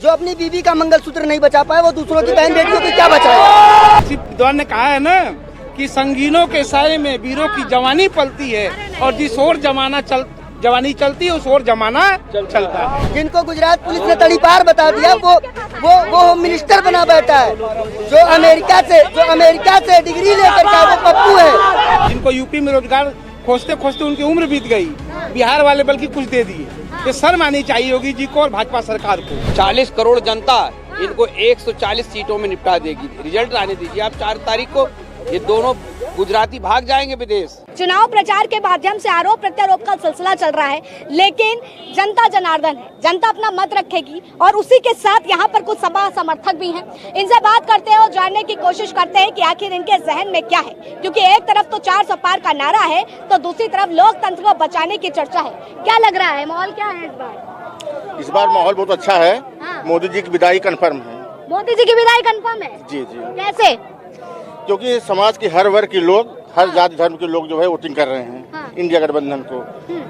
जो अपनी बीवी का मंगलसूत्र नहीं बचा पाए वो दूसरों की बहन बेटियों की क्या बचाएगा। विद्वान ने कहा है ना कि संगीनों के साए में वीरों की जवानी पलती है और जिस ओर जवानी चलती है उस ओर जमाना चलता है। जिनको गुजरात पुलिस ने तड़ीपार बता दिया वो होम मिनिस्टर बना बैठा है। जो अमेरिका से डिग्री लेकर का वो पप्पू है। जिनको यूपी में रोजगार खोजते खोजते उनकी उम्र बीत गई, बिहार वाले बल्कि कुछ दे दिए। ये शर्म आनी चाहिए योगी जी को और भाजपा सरकार को। 40 करोड़ जनता इनको 140 सीटों में निपटा देगी। रिजल्ट आने दीजिए आप 4 तारीख को, ये दोनों गुजराती भाग जाएंगे विदेश। चुनाव प्रचार के माध्यम से आरोप प्रत्यारोप का सिलसिला चल रहा है, लेकिन जनता जनार्दन है, जनता अपना मत रखेगी और उसी के साथ यहाँ पर कुछ सपा समर्थक भी हैं। इनसे बात करते हैं और जानने की कोशिश करते हैं कि आखिर इनके जहन में क्या है, क्योंकि एक तरफ तो 400 पार का नारा है तो दूसरी तरफ लोकतंत्र को बचाने की चर्चा है। क्या लग रहा है, माहौल क्या है इस बार? इस बार माहौल बहुत अच्छा है। हाँ। मोदी जी की विदाई कंफर्म है। मोदी जी की विदाई कंफर्म है? जी जी। कैसे? क्योंकि समाज के हर वर्ग के लोग, हर जाति धर्म के लोग जो है वोटिंग कर रहे हैं। हाँ। इंडिया गठबंधन को,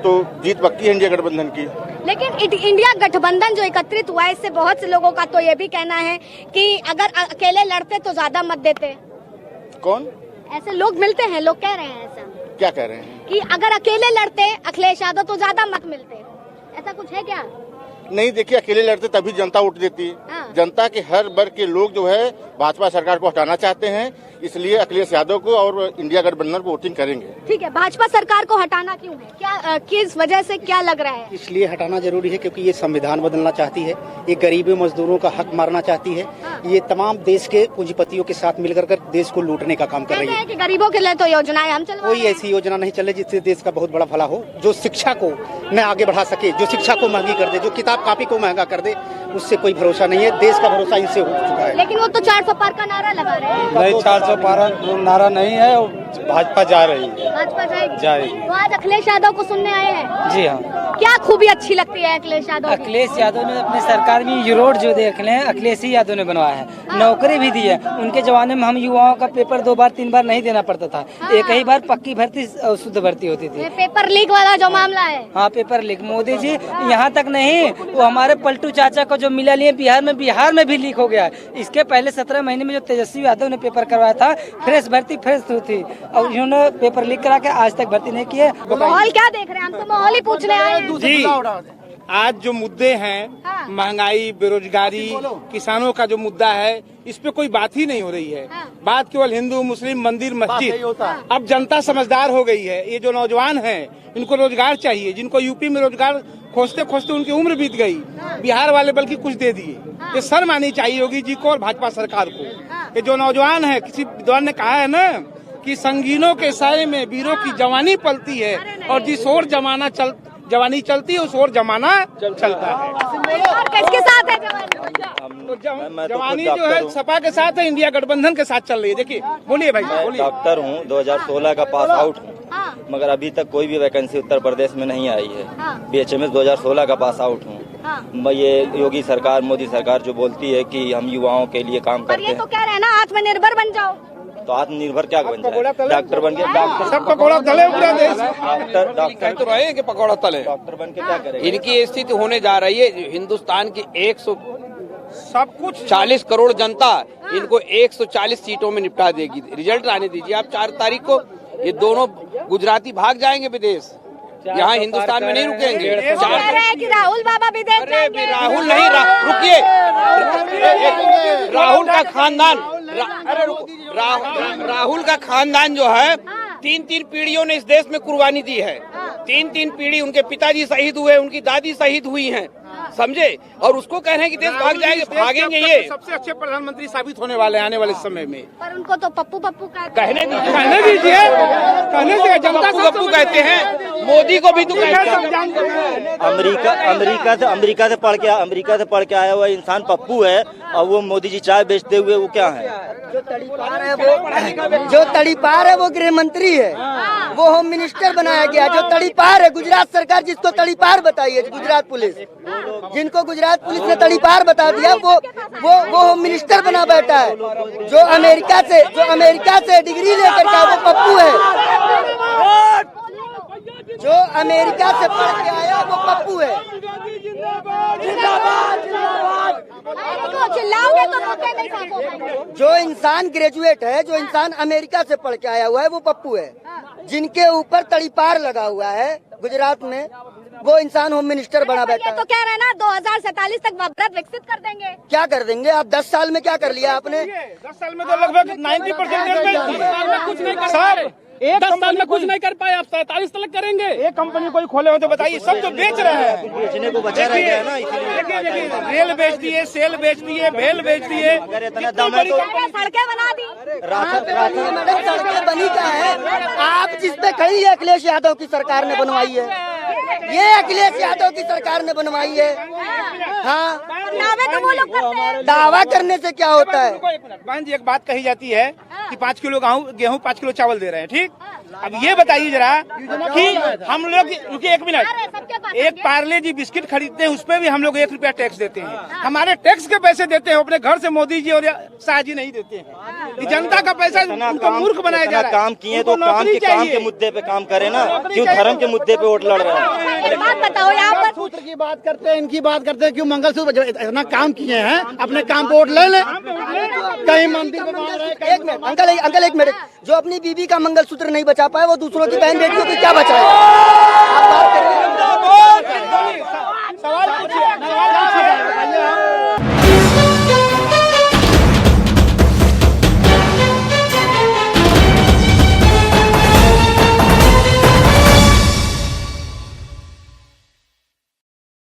तो जीत पक्की है इंडिया गठबंधन की। लेकिन इंडिया गठबंधन जो एकत्रित हुआ है, इससे बहुत से लोगों का तो ये भी कहना है कि अगर अकेले लड़ते तो ज्यादा मत देते। कौन? ऐसे लोग मिलते हैं, लोग कह रहे हैं ऐसा। क्या कह रहे हैं? कि अगर अकेले लड़ते अखिलेश यादव तो ज्यादा मत मिलते, ऐसा कुछ है क्या? नहीं, देखिए, अकेले लड़ते तभी जनता वोट देती है। हाँ। जनता के हर वर्ग के लोग जो है भाजपा सरकार को हटाना चाहते हैं, इसलिए अखिलेश यादव को और इंडिया गठबंधन को वोटिंग करेंगे। ठीक है, भाजपा सरकार को हटाना क्यों है? क्या किस वजह से, क्या लग रहा है? इसलिए हटाना जरूरी है क्योंकि ये संविधान बदलना चाहती है, ये गरीबी मजदूरों का हक मारना चाहती है। हाँ। ये तमाम देश के पूंजीपतियों के साथ मिलकर कर देश को लूटने का काम कर रही कहते है। हैं कि गरीबों के लिए तो योजनाएं हम चलवा कोई रहे हैं। ऐसी योजना नहीं चले जिससे देश का बहुत बड़ा भला हो, जो शिक्षा को न आगे बढ़ा सके, जो शिक्षा को महंगी कर दे, जो किताब कापी को महंगा कर दे, उससे कोई भरोसा नहीं है। देश का भरोसा इनसे हो चुका है। लेकिन वो तो 400 पार का नारा लगा रहे हैं। नहीं, 400 पार नारा नहीं है, भाजपा जा रही है। भाजपा जाएगी। तो आज अखिलेश यादव को सुनने आए हैं। जी हाँ। क्या खूबी अच्छी लगती है अखिलेश यादव की? अखिलेश यादव ने अपनी सरकार में ये रोड जो देख ले अखिलेश ही यादव ने बनवाया है। नौकरी भी दी है। उनके जमाने में हम युवाओं का पेपर 2 बार 3 बार नहीं देना पड़ता था। एक ही बार पक्की भर्ती शुद्ध भर्ती होती थी। पेपर लीक वाला जो मामला है। हाँ, पेपर लीक। मोदी जी यहाँ तक नहीं, वो हमारे पलटू चाचा को जो मिला लिए बिहार में भी लीक हो गया है। इसके पहले 17 महीने में जो तेजस्वी यादव ने पेपर करवाया था, फ्रेश भर्ती फ्रेश थी, और इन्होंने पेपर लीक करा के आज तक भर्ती नहीं की है। माहौल क्या देख रहे हैं? हम तो माहौल ही पूछने आए हैं। जी, आज जो मुद्दे हैं, हाँ। महंगाई, बेरोजगारी, किसानों का जो मुद्दा है, इस पे कोई बात ही नहीं हो रही है। हाँ। बात केवल हिंदू मुस्लिम मंदिर मस्जिद। अब जनता समझदार हो गई है। ये जो नौजवान हैं, इनको रोजगार चाहिए। जिनको यूपी में रोजगार खोजते खोजते उनकी उम्र बीत गई, बिहार वाले बल्कि कुछ दे दिए। ये शर्म आनी चाहिए योगी जी को और भाजपा सरकार को। ये जो नौजवान है, किसी विद्वान ने कहा है ना कि संगीनों के साए में वीरों की जवानी पलती है और जिस ओर जवानी चलती है उस ओर जमाना चलता है। और किसके साथ है तो जवानी जो है सपा के साथ है, इंडिया गठबंधन के साथ चल रही है। देखिए, बोलिए भाई, बोलिए। डॉक्टर हूँ, 2016 का पास आउट हूँ, हाँ। मगर अभी तक कोई भी वैकेंसी उत्तर प्रदेश में नहीं आई है। हाँ। BHMS 2016 का पास आउट हूँ। हाँ। ये योगी सरकार, मोदी सरकार जो बोलती है कि हम युवाओं के लिए काम पर करते ये तो हैं, कह रहे हैं ना, आत्मनिर्भर बन जाओ। तो आत्मनिर्भर क्या बन जाए? डॉक्टर बन के, डॉक्टर सब पकौड़ा तले पूरा देश। कह तो रहे हैं कि पकौड़ा तले। डॉक्टर बन के क्या करेंगे? इनकी स्थिति होने जा रही है, हिंदुस्तान की सब कुछ 140 करोड़ जनता इनको 140 सीटों में निपटा देगी। रिजल्ट आने दीजिए आप 4 तारीख को, ये दोनों गुजराती भाग जाएंगे विदेश। यहाँ हिंदुस्तान में नहीं रुकेंगे। कह रहे हैं कि राहुल बाबा विदेश जाएंगे। राहुल नहीं, रुकिए। राहुल का खानदान, राहुल का खानदान जो है, 3 पीढ़ियों ने इस देश में कुर्बानी दी है। 3 पीढ़ी, उनके पिताजी शहीद हुए, उनकी दादी शहीद हुई हैं, समझे? और उसको कह रहे हैं कि देश भाग जाएंगे। भागेंगे ये सबसे अच्छे प्रधानमंत्री साबित होने वाले आने वाले समय में। पर उनको तो पप्पू कहने दीजिए, कहने दीजिए, जनता पप्पू कहते हैं। मोदी को भी तो कहते हैं। अमेरिका से पढ़ के आया हुआ इंसान पप्पू है, और वो मोदी जी चाय बेचते हुए वो क्या है? जो तड़ीपार है वो गृह मंत्री है। वो होम मिनिस्टर बनाया गया। जो तड़ीपार है, गुजरात सरकार जिसको तड़ीपार बताई है, गुजरात पुलिस, जिनको गुजरात पुलिस ने तड़ीपार बता दिया, वो होम मिनिस्टर बना बैठा है। जो अमेरिका से डिग्री लेकर का वो पप्पू है। जो अमेरिका से पढ़ के आया वो पप्पू है। मौके नहीं साफ हो पाएंगे। जो इंसान ग्रेजुएट है, जो इंसान अमेरिका से पढ़ के आया हुआ है, वो पप्पू है। जिनके ऊपर तड़ीपार लगा हुआ है गुजरात में, वो इंसान होम मिनिस्टर बना बैठा ये तो है। कह रहे हैं ना 2047 तक भारत विकसित कर देंगे। क्या कर देंगे आप? 10 साल में क्या कर लिया आपने? 10 साल में तो लगभग 90% कुछ नहीं कर सर, एक 10 साल में कुछ नहीं कर पाए, आप 47 तक करेंगे। एक कंपनी कोई खोले हो तो बताइए, सब तो बेच रहे हैं। बेचने को बचा रह गया ना, इसलिए देखिए रेल बेच दिए, सेल बेच दिए, भेल बेच दिए। अगर इतना दम है तो सड़कें बना दी। मैडम सड़कें बनी का है? आप जिस पे खड़ी है अखिलेश यादव की सरकार ने बनवाई है। ये अखिलेश यादव की सरकार ने बनवाई है। हाँ, दावे तो वो लोग करते हैं। दावा करने से क्या होता है? बहन जी, एक बात कही जाती है कि 5 किलो गेहूं 5 किलो चावल दे रहे हैं, ठीक? अब ये बताइए जरा कि हम लोग, रुकिए 1 मिनट, एक पार्ले जी बिस्किट खरीदते हैं, उस पे भी हम लोग 1 रुपया टैक्स देते हैं। हमारे टैक्स के पैसे देते हैं अपने घर से, मोदी जी और शाह जी नहीं देते हैं। कि जनता का पैसा उनको मूर्ख बनाया जा रहा है। काम किए तो काम के मुद्दे पे काम करे ना, क्यों धर्म के मुद्दे पे वोट लड़ रहे हैं। एक बात बताओ, यहाँ पर सूत्र की बात करते हैं, इनकी बात करते हैं, क्यों मंगलसूत्र इतना काम किए हैं, अपने काम पे वोट ले लें। कहीं मंदिर में मार रहे हैं, एक मिनट अंकल एक मिनट। जो अपनी बीवी का मंगलसूत्र नहीं बचा पाए, वो दूसरों की बहन बेटियों की क्या बचाए? आप बात करिए।